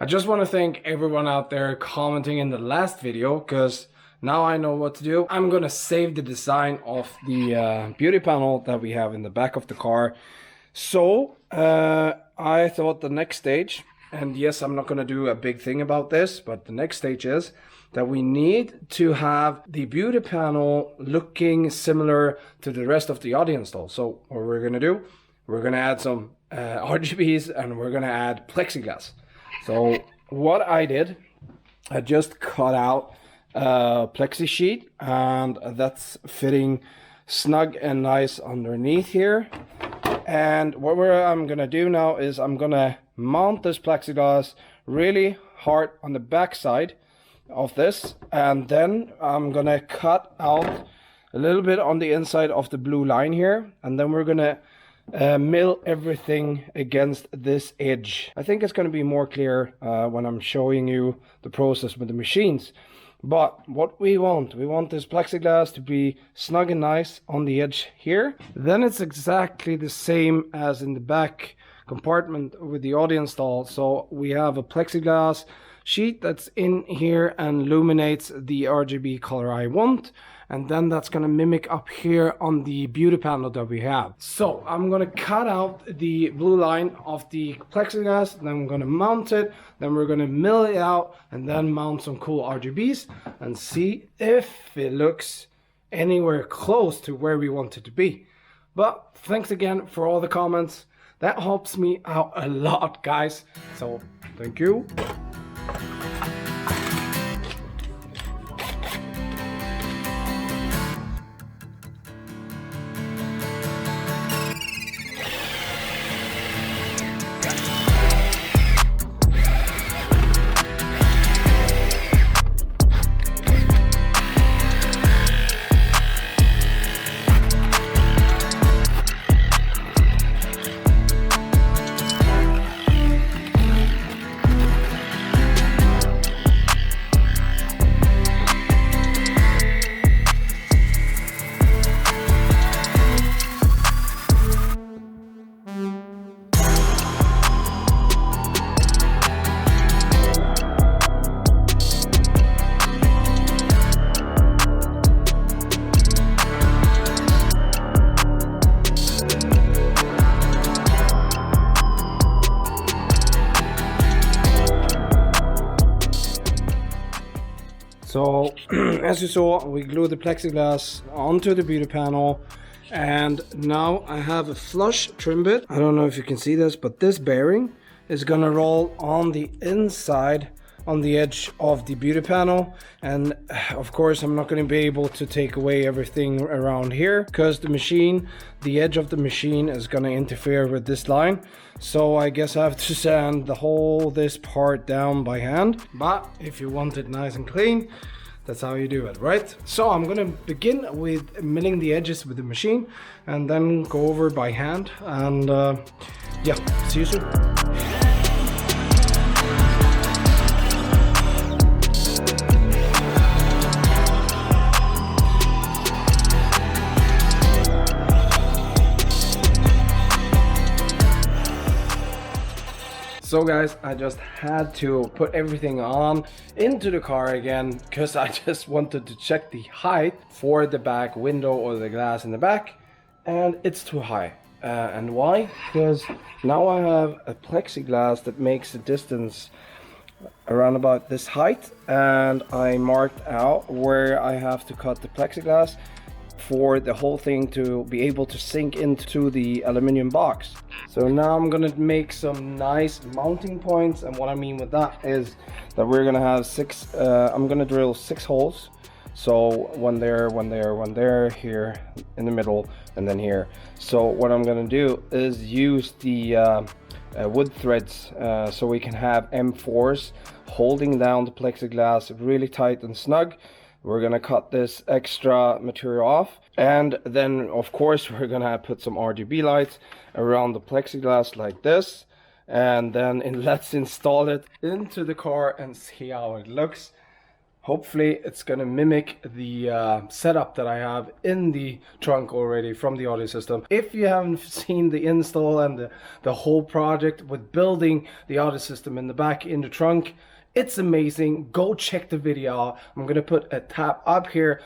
I just want to thank everyone out there commenting in the last video, because now I know what to do. I'm gonna save the design of the beauty panel that we have in the back of the car. So I thought the next stage, and yes, I'm not gonna do a big thing about this, but the next stage is that we need to have the beauty panel looking similar to the rest of the audience stall. So what we're gonna do, we're gonna add some RGBs and we're gonna add plexiglass. So what I did, I just cut out a plexi sheet, and that's fitting snug and nice underneath here. And what I'm gonna do now is I'm gonna mount this plexiglass really hard on the back side of this, and then I'm gonna cut out a little bit on the inside of the blue line here, and then we're gonna mill everything against this edge. I think it's going to be more clear when I'm showing you the process with the machines. But what we want this plexiglass to be snug and nice on the edge here. Then it's exactly the same as in the back compartment with the audience stall. So we have a plexiglass sheet that's in here and illuminates the RGB color I want, and then that's gonna mimic up here on the beauty panel that we have. So I'm gonna cut out the blue line of the plexiglass, then I'm gonna mount it, then we're gonna mill it out, and then mount some cool RGBs and see if it looks anywhere close to where we want it to be. But thanks again for all the comments. That helps me out a lot, guys. So thank you. So as you saw, we glued the plexiglass onto the beauty panel, and now I have a flush trim bit. I don't know if you can see this, but this bearing is gonna roll on the inside on the edge of the beauty panel, and of course I'm not going to be able to take away everything around here because the edge of the machine is going to interfere with this line. So I guess I have to sand this part down by hand, but if you want it nice and clean, that's how you do it, right? So I'm gonna begin with milling the edges with the machine and then go over by hand, and yeah, see you soon. So guys, I just had to put everything on into the car again because I just wanted to check the height for the back window or the glass in the back, and it's too high. And why? Because now I have a plexiglass that makes a distance around about this height, and I marked out where I have to cut the plexiglass for the whole thing to be able to sink into the aluminum box. So now I'm gonna make some nice mounting points, and what I mean with that is that we're gonna have I'm gonna drill 6 holes. So one there, here in the middle, and then here. So what I'm gonna do is use the wood threads so we can have M4s holding down the plexiglass really tight and snug. We're gonna cut this extra material off, and then of course we're gonna put some RGB lights around the plexiglass like this, and then let's install it into the car and see how it looks. Hopefully it's gonna mimic the setup that I have in the trunk already from the audio system. If you haven't seen the install and the whole project with building the audio system in the back in the trunk, it's amazing. Go check the video out. I'm gonna put a tab up here.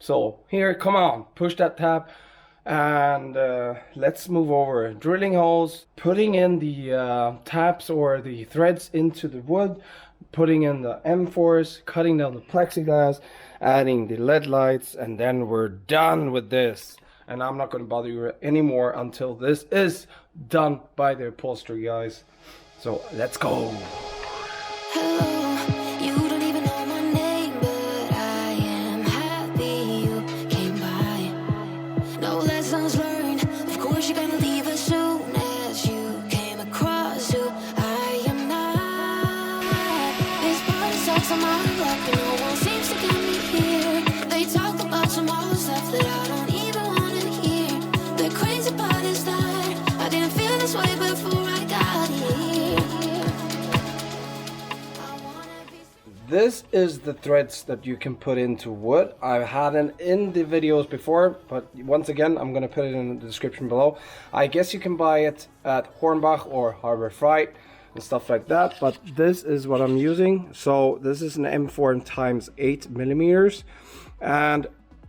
So here, come on, push that tab. And let's move over. Drilling holes, putting in the tabs or the threads into the wood, putting in the M4s, cutting down the plexiglass, adding the LED lights, and then we're done with this. And I'm not going to bother you anymore until this is done by the upholstery guys. So let's go. Hello, you don't even know my name, but I am happy you came by. No lessons learned, of course you're gonna leave as soon as you came across who I am not. This party sucks, I'm out of luck, and no one seems to get me here. They talk about tomorrow stuff that I don't even wanna hear. The crazy part is that I didn't feel this way before I got here. This is the threads that you can put into wood. I've had it in the videos before, but once again, I'm going to put it in the description below. I guess you can buy it at Hornbach or Harbor Freight and stuff like that, but this is what I'm using. So this is an M4 times 8 millimeters, and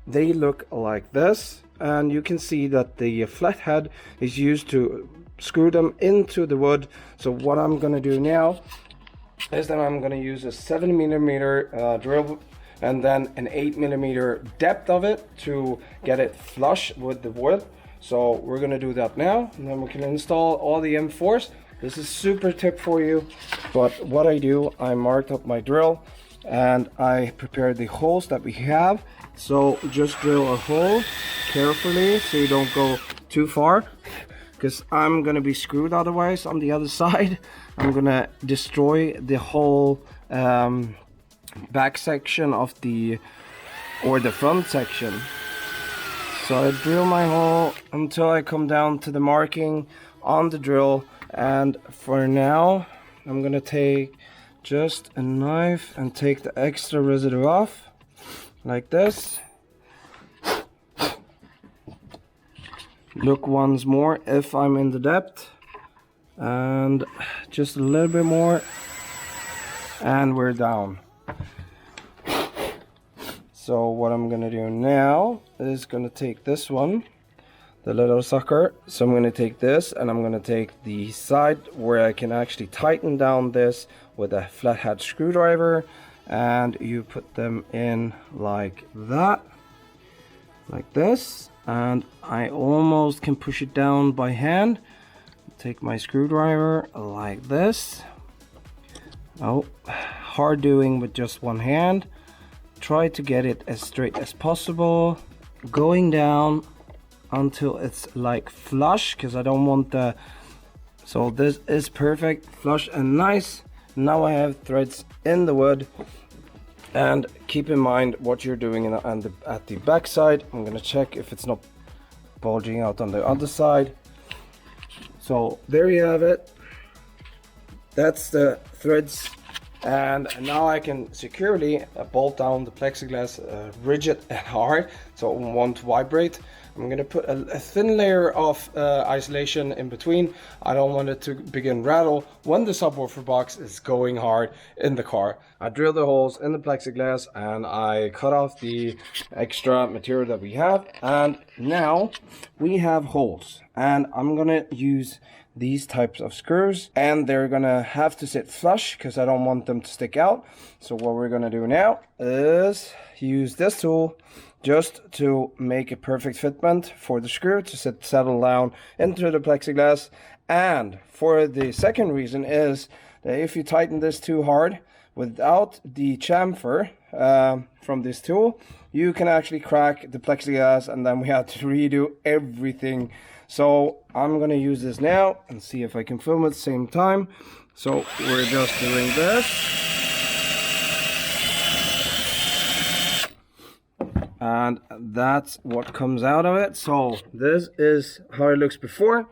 they look like this. And you can see that the flathead is used to screw them into the wood. So what I'm going to do now is that I'm going to use a 7mm drill and then an 8mm depth of it to get it flush with the wood. So we're going to do that now, and then we can install all the M4s. This is super tip for you, but what I do, I marked up my drill and I prepared the holes that we have. So just drill a hole carefully so you don't go too far, because I'm gonna be screwed otherwise on the other side. I'm gonna destroy the whole back section of the front section. So I drill my hole until I come down to the marking on the drill, and for now I'm gonna take just a knife and take the extra residue off like this. Look once more if I'm in the depth, and just a little bit more, and we're down. So what I'm gonna do now is gonna take this one, the little sucker. So I'm gonna take this and I'm gonna take the side where I can actually tighten down this with a flathead screwdriver, and you put them in like that, like this. And I almost can push it down by hand. Take my screwdriver like this. Oh, hard doing with just one hand. Try to get it as straight as possible, going down until it's like flush, because I don't want the, so this is perfect, flush and nice. Now I have threads in the wood. And keep in mind what you're doing at the back side. I'm gonna check if it's not bulging out on the other side. So there you have it. That's the threads, and now I can securely bolt down the plexiglass rigid and hard, so it won't vibrate. I'm gonna put a thin layer of isolation in between. I don't want it to begin rattle when the subwoofer box is going hard in the car. I drilled the holes in the plexiglass and I cut off the extra material that we have, and now we have holes, and I'm gonna use these types of screws, and they're gonna have to sit flush because I don't want them to stick out. So what we're gonna do now is use this tool just to make a perfect fitment for the screw to settle down into the plexiglass. And for the second reason is that if you tighten this too hard without the chamfer from this tool, you can actually crack the plexiglass, and then we have to redo everything. So I'm gonna use this now and see if I can film at the same time. So we're just doing this. And that's what comes out of it. So this is how it looks before,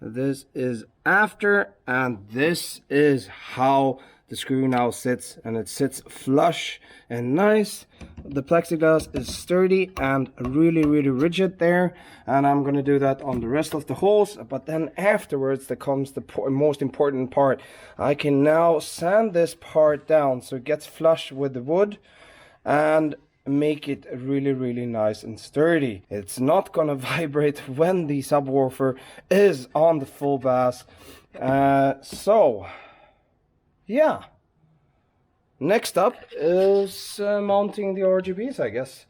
this is after, and this is how the screw now sits, and it sits flush and nice. The plexiglass is sturdy and really rigid there, and I'm gonna do that on the rest of the holes. But then afterwards there comes the most important part. I can now sand this part down so it gets flush with the wood and make it really nice and sturdy. It's not gonna vibrate when the subwoofer is on the full bass. So yeah, next up is mounting the RGBs, I guess.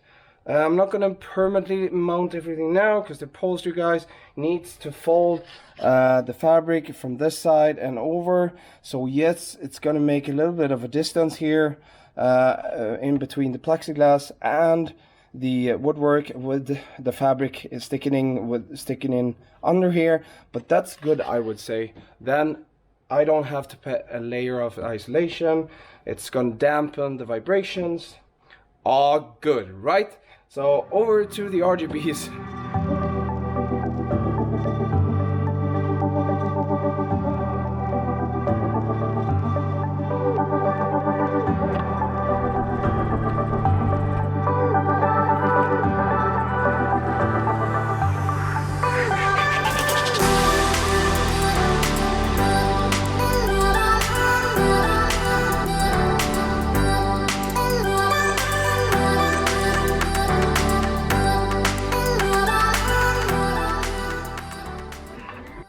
I'm not gonna permanently mount everything now because the upholstery guys needs to fold the fabric from this side and over. So yes, it's gonna make a little bit of a distance here in between the plexiglass and the woodwork, with the fabric sticking in under here, but that's good, I would say. Then I don't have to put a layer of isolation. It's gonna dampen the vibrations. All good, right? So over to the RGBs.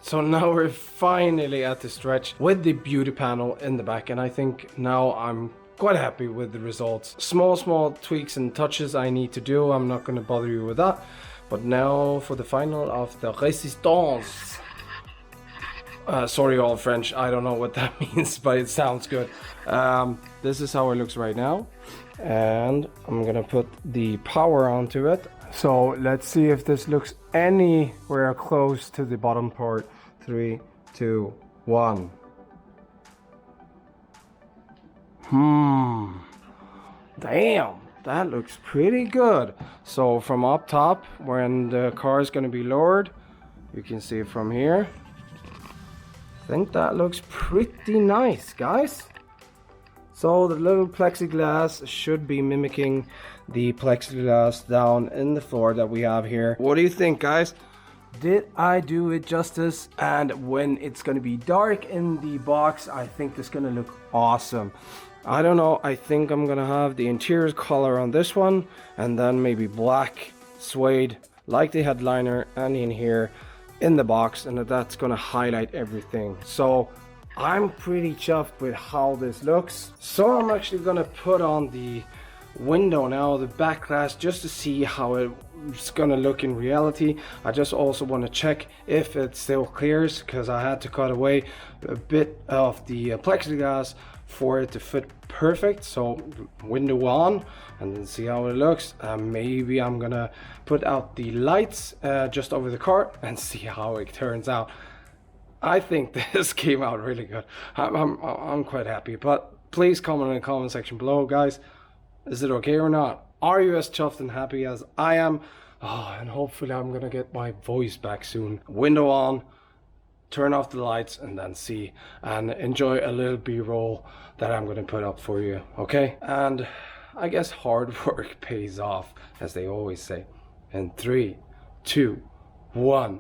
So now we're finally at the stretch with the beauty panel in the back, and I think now I'm quite happy with the results. Small tweaks and touches I need to do. I'm not going to bother you with that. But now for the final of the Resistance. Sorry all French, I don't know what that means, but it sounds good. This is how it looks right now, and I'm gonna put the power onto it. So let's see if this looks anywhere close to the bottom part. 3, 2, 1. Damn, that looks pretty good. So from up top, when the car is going to be lowered, you can see from here. I think that looks pretty nice, guys. So the little plexiglass should be mimicking the plexiglass down in the floor that we have here. What do you think, guys? Did I do it justice? And when it's going to be dark in the box, I think this is going to look awesome. I don't know, I think I'm going to have the interior color on this one, and then maybe black suede like the headliner and in here in the box, and that's going to highlight everything. So I'm pretty chuffed with how this looks. So I'm actually going to put on the window now, the back glass, just to see how it's gonna look in reality. I just also want to check if it still clears, because I had to cut away a bit of the plexiglass for it to fit perfect. So window on, and then see how it looks. Maybe I'm gonna put out the lights just over the car and see how it turns out. I think this came out really good. I'm quite happy, but please comment in the comment section below, guys. Is it okay or not? Are you as chuffed and happy as I am? Oh, and hopefully I'm gonna get my voice back soon. Window on, turn off the lights, and then see and enjoy a little B-roll that I'm gonna put up for you, okay? And I guess hard work pays off, as they always say. In 3, 2, 1.